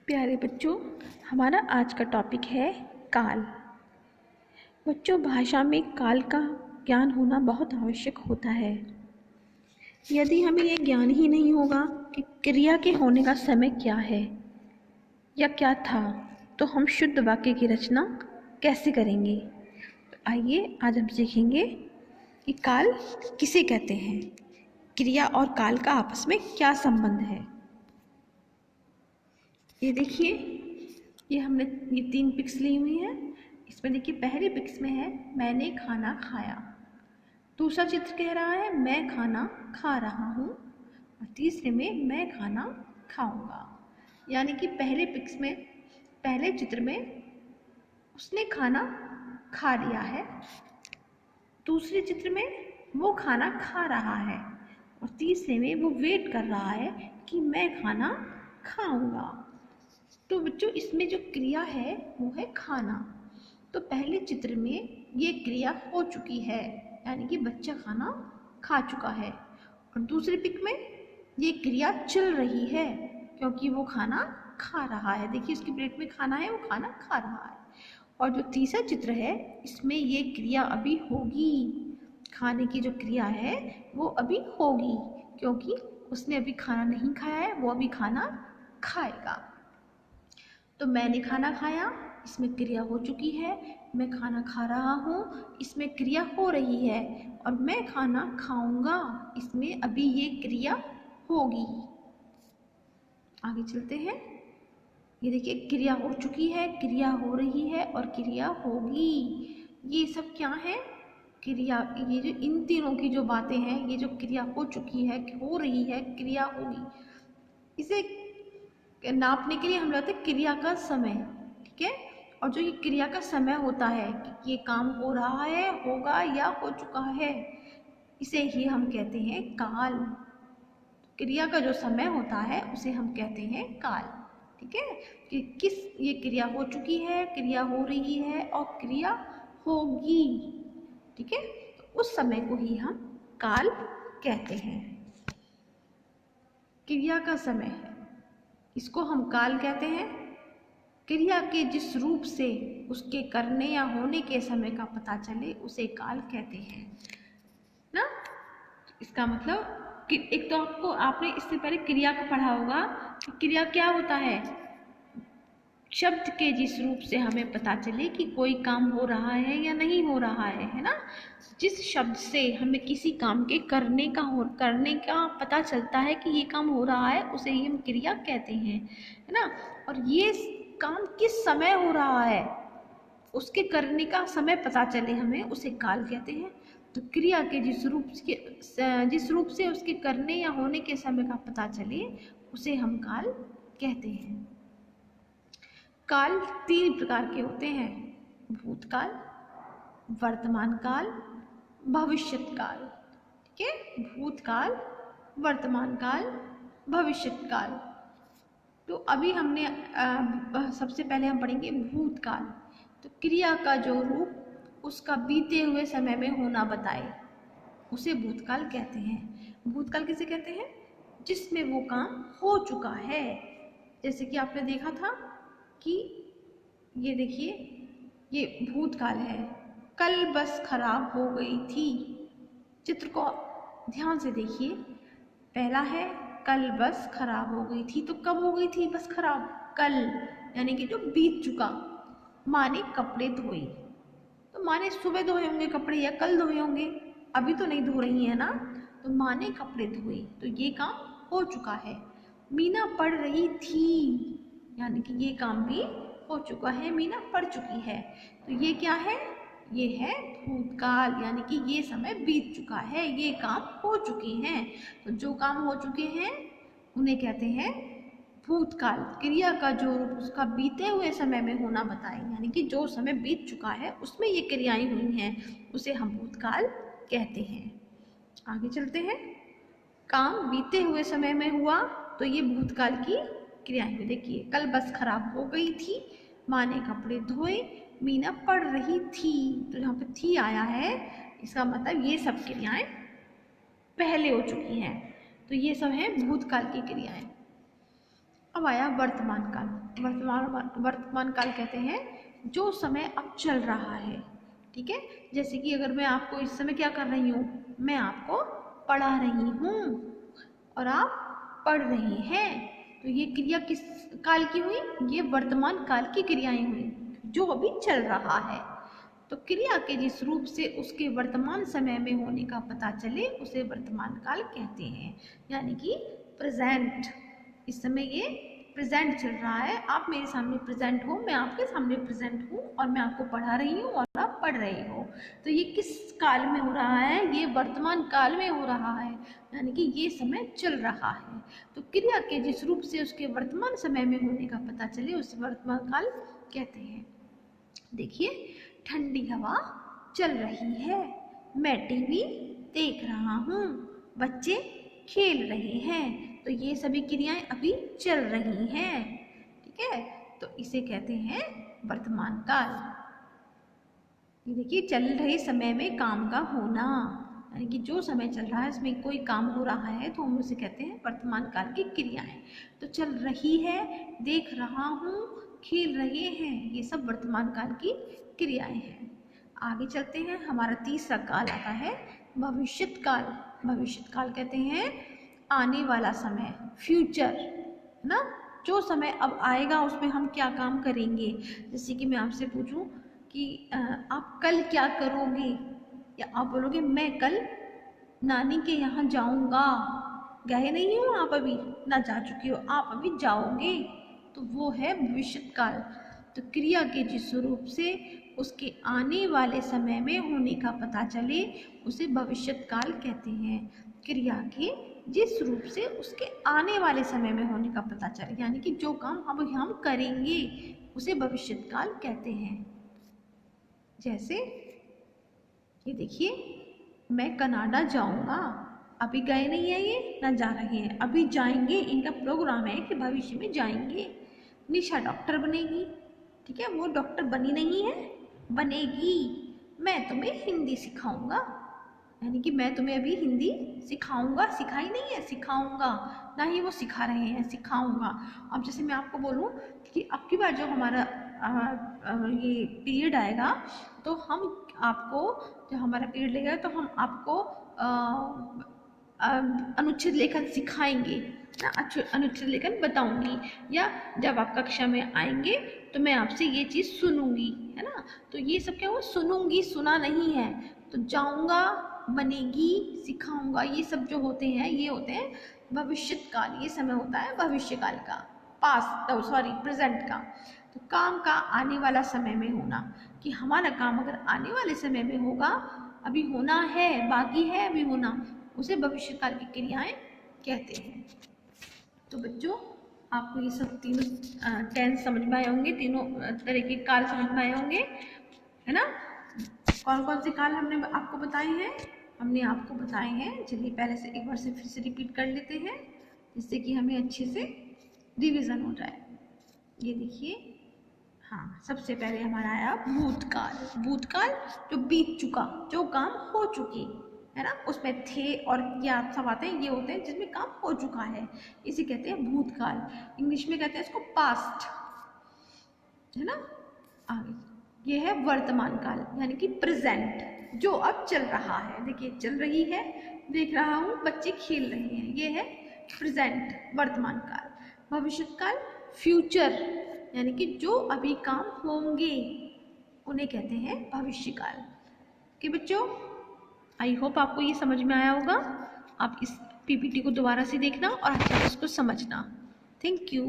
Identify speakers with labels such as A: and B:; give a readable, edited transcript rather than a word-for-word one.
A: प्यारे बच्चों, हमारा आज का टॉपिक है काल। बच्चों, भाषा में काल का ज्ञान होना बहुत आवश्यक होता है। यदि हमें यह ज्ञान ही नहीं होगा कि क्रिया के होने का समय क्या है या क्या था, तो हम शुद्ध वाक्य की रचना कैसे करेंगे। तो आइए आज हम सीखेंगे कि काल किसे कहते हैं, क्रिया और काल का आपस में क्या संबंध है। ये देखिए, ये हमने ये 3 पिक्स ली हुई हैं। इसमें देखिए, पहली पिक्स में है मैंने खाना खाया। दूसरा चित्र कह रहा है मैं खाना खा रहा हूँ, और तीसरे में मैं खाना खाऊंगा। यानी कि पहले चित्र में उसने खाना खा लिया है, दूसरे चित्र में वो खाना खा रहा है, और तीसरे में वो वेट कर रहा है कि मैं खाना खाऊंगा। तो बच्चों, इसमें जो क्रिया है वो है खाना। तो पहले चित्र में ये क्रिया हो चुकी है, यानी कि बच्चा खाना खा चुका है, और दूसरे पिक में ये क्रिया चल रही है क्योंकि वो खाना खा रहा है। देखिए, उसकी प्लेट में खाना है, वो खाना खा रहा है। और जो तीसरा चित्र है, इसमें ये क्रिया अभी होगी, खाने की जो क्रिया है वो अभी होगी, क्योंकि उसने अभी खाना नहीं खाया है, वो अभी खाना खाएगा। तो मैंने खाना खाया, इसमें क्रिया हो चुकी है। मैं खाना खा रहा हूँ, इसमें क्रिया हो रही है। और मैं खाना खाऊंगा, इसमें अभी ये क्रिया होगी। आगे चलते हैं। ये देखिए, क्रिया हो चुकी है, क्रिया हो रही है और क्रिया होगी। ये सब क्या है? क्रिया। ये जो इन तीनों की जो बातें हैं, ये जो क्रिया हो चुकी है, हो रही है, क्रिया होगी, इसे नापने के लिए हम लेते हैं क्रिया का समय। ठीक है। और जो ये क्रिया का समय होता है कि ये काम हो रहा है, होगा या हो चुका है, इसे ही हम कहते हैं काल। क्रिया का जो समय होता है उसे हम कहते हैं काल। ठीक है। कि ये क्रिया हो चुकी है, क्रिया हो रही है और क्रिया होगी। ठीक है। तो उस समय को ही हम काल कहते हैं। क्रिया का समय है, इसको हम काल कहते हैं। क्रिया के जिस रूप से उसके करने या होने के समय का पता चले उसे काल कहते हैं ना। इसका मतलब कि एक तो आपने इससे पहले क्रिया को पढ़ा होगा कि क्रिया क्या होता है। शब्द के जिस रूप से हमें पता चले कि कोई काम हो रहा है या नहीं हो रहा है ना। जिस शब्द से हमें किसी काम के करने का पता चलता है कि ये काम हो रहा है, उसे ही हम क्रिया कहते हैं, है ना। और ये काम किस समय हो रहा है, उसके करने का समय पता चले हमें, उसे काल कहते हैं। तो क्रिया के जिस रूप से उसके करने या होने के समय का पता चले उसे हम काल कहते हैं। काल 3 प्रकार के होते हैं: भूतकाल, वर्तमान काल, भविष्यत काल। ठीक है। भूतकाल, वर्तमान काल, भविष्यत काल। तो अभी हमने सबसे पहले हम पढ़ेंगे भूतकाल। तो क्रिया का जो रूप उसका बीते हुए समय में होना बताए, उसे भूतकाल कहते हैं। भूतकाल किसे कहते हैं? जिसमें वो काम हो चुका है। जैसे कि आपने देखा था कि ये देखिए, ये भूतकाल है, कल बस खराब हो गई थी। चित्र को ध्यान से देखिए। पहला है कल बस खराब हो गई थी, तो कब हो गई थी बस खराब? कल, यानी कि जो बीत चुका। माँ ने कपड़े धोए, तो माँ ने सुबह धोए होंगे कपड़े या कल धोए होंगे, अभी तो नहीं धो रही है ना। तो माँ ने कपड़े धोए, तो ये काम हो चुका है। मीना पढ़ रही थी, यानी कि ये काम भी हो चुका है, मीना पढ़ चुकी है। तो ये क्या है? ये है भूतकाल, यानी कि ये समय बीत चुका है, ये काम हो चुके हैं। तो जो काम हो चुके हैं उन्हें कहते हैं भूतकाल। क्रिया का जो रूप उसका बीते हुए समय में होना बताए, यानी कि जो समय बीत चुका है उसमें ये क्रियाएं हुई हैं, उसे हम भूतकाल कहते हैं। आगे चलते हैं। काम बीते हुए समय में हुआ तो ये भूतकाल की क्रियाएं हुई। देखिए, कल बस खराब हो गई थी, माँ ने कपड़े धोए, मीना पढ़ रही थी। तो यहाँ पे थी आया है, इसका मतलब ये सब क्रियाएं पहले हो चुकी हैं। तो ये सब हैं भूतकाल की क्रियाएं। अब आया वर्तमान काल। वर्तमान काल कहते हैं जो समय अब चल रहा है। ठीक है, जैसे कि अगर मैं आपको इस समय क्या कर रही हूँ, मैं आपको पढ़ा रही हूँ और आप पढ़ रहे हैं, तो ये क्रिया किस काल की हुई, ये वर्तमान काल की क्रियाएं हुई जो अभी चल रहा है। तो क्रिया के जिस रूप से उसके वर्तमान समय में होने का पता चले उसे वर्तमान काल कहते हैं, यानी कि प्रेजेंट। इस समय ये प्रेजेंट चल रहा है, आप मेरे सामने प्रेजेंट हो, मैं आपके सामने प्रेजेंट हूँ और मैं आपको पढ़ा रही हूँ और आप पढ़ रहे हो। तो ये किस काल में हो रहा है, ये वर्तमान काल में हो रहा है, यानी कि ये समय चल रहा है। तो क्रिया के जिस रूप से उसके वर्तमान समय में होने का पता चले उसे वर्तमान काल कहते हैं। देखिए, ठंडी हवा चल रही है, मैं टीवी देख रहा हूँ, बच्चे खेल रहे हैं, तो ये सभी क्रियाएं अभी चल रही हैं। ठीक है, तो इसे कहते हैं वर्तमान काल। ये देखिए, चल रहे समय में काम का होना, यानी कि जो समय चल रहा है इसमें कोई काम हो रहा है तो हम उसे कहते हैं वर्तमान काल की क्रियाएं। तो चल रही है, देख रहा हूँ, खेल रहे हैं, ये सब वर्तमान काल की क्रियाएं हैं। आगे चलते हैं, हमारा तीसरा काल आता है भविष्यत काल। भविष्यत काल कहते हैं आने वाला समय, फ्यूचर, है ना। जो समय अब आएगा उसमें हम क्या काम करेंगे। जैसे कि मैं आपसे पूछूं कि आप कल क्या करोगे, या आप बोलोगे मैं कल नानी के यहाँ जाऊंगा। गए नहीं हो आप अभी, ना जा चुके हो, आप अभी जाओगे, तो वो है भविष्यत काल। तो क्रिया के जिस रूप से उसके आने वाले समय में होने का पता चले उसे भविष्यत काल कहते हैं। क्रिया के जिस रूप से उसके आने वाले समय में होने का पता चले, यानी कि जो काम हम करेंगे उसे भविष्यत काल कहते हैं। जैसे ये देखिए, मैं कनाडा जाऊंगा, अभी गए नहीं है ये, ना जा रहे हैं, अभी जाएंगे, इनका प्रोग्राम है कि भविष्य में जाएंगे। निशा डॉक्टर बनेगी, ठीक है, वो डॉक्टर बनी नहीं है, बनेगी। मैं तुम्हें हिंदी सिखाऊंगा, यानी कि मैं तुम्हें अभी हिंदी सिखाऊंगा, सिखाई नहीं है, सिखाऊंगा, ना ही वो सिखा रहे हैं, सिखाऊंगा। अब जैसे मैं आपको बोलूं कि अब की बार जो हमारा ये पीरियड आएगा तो हम आपको, जब हमारा पीरियड लगेगा तो हम आपको अनुच्छेद लेखन सिखाएंगे ना, अनुच्छेद लेखन बताऊंगी, या जब आप कक्षा में आएंगे तो मैं आपसे ये चीज़ सुनूंगी, है ना। तो ये सब क्या हुआ, सुनूंगी, सुना नहीं है। तो जाऊंगा, बनेगी, सिखाऊंगा, ये सब जो होते हैं ये होते हैं भविष्यत काल। ये समय होता है भविष्य काल का, प्रेजेंट का। तो काम का आने वाला समय में होना, कि हमारा काम अगर आने वाले समय में होगा, अभी होना है, बाकी है अभी होना, उसे भविष्य काल की क्रियाएं कहते हैं। तो बच्चों, आपको ये सब तीनों टेंस समझ में आए होंगे, तीनों तरह के काल समझ में आए होंगे, है ना। कौन कौन से काल हमने आपको बताए हैं, हमने आपको बताए हैं। चलिए पहले से एक बार से फिर से रिपीट कर लेते हैं, जिससे कि हमें अच्छे से रिवीजन हो जाए। ये देखिए, हाँ, सबसे पहले हमारा आया भूतकाल। भूतकाल जो बीत चुका, जो काम हो चुकी, है ना, उसमें थे और क्या सब आते हैं, ये होते हैं जिसमें काम हो चुका है, इसे कहते हैं भूतकाल। इंग्लिश में कहते हैं इसको पास्ट, है ना। आगे ये है वर्तमान काल, यानी कि प्रेजेंट, जो अब चल रहा है। देखिए, चल रही है, देख रहा हूँ, बच्चे खेल रहे हैं, ये है प्रेजेंट, वर्तमान काल। भविष्यत काल, फ्यूचर, यानी कि जो अभी काम होंगे उन्हें कहते हैं भविष्य काल। कि बच्चों, आई होप आपको ये समझ में आया होगा। आप इस पीपीटी को दोबारा से देखना और अच्छे से इसको समझना। Thank you.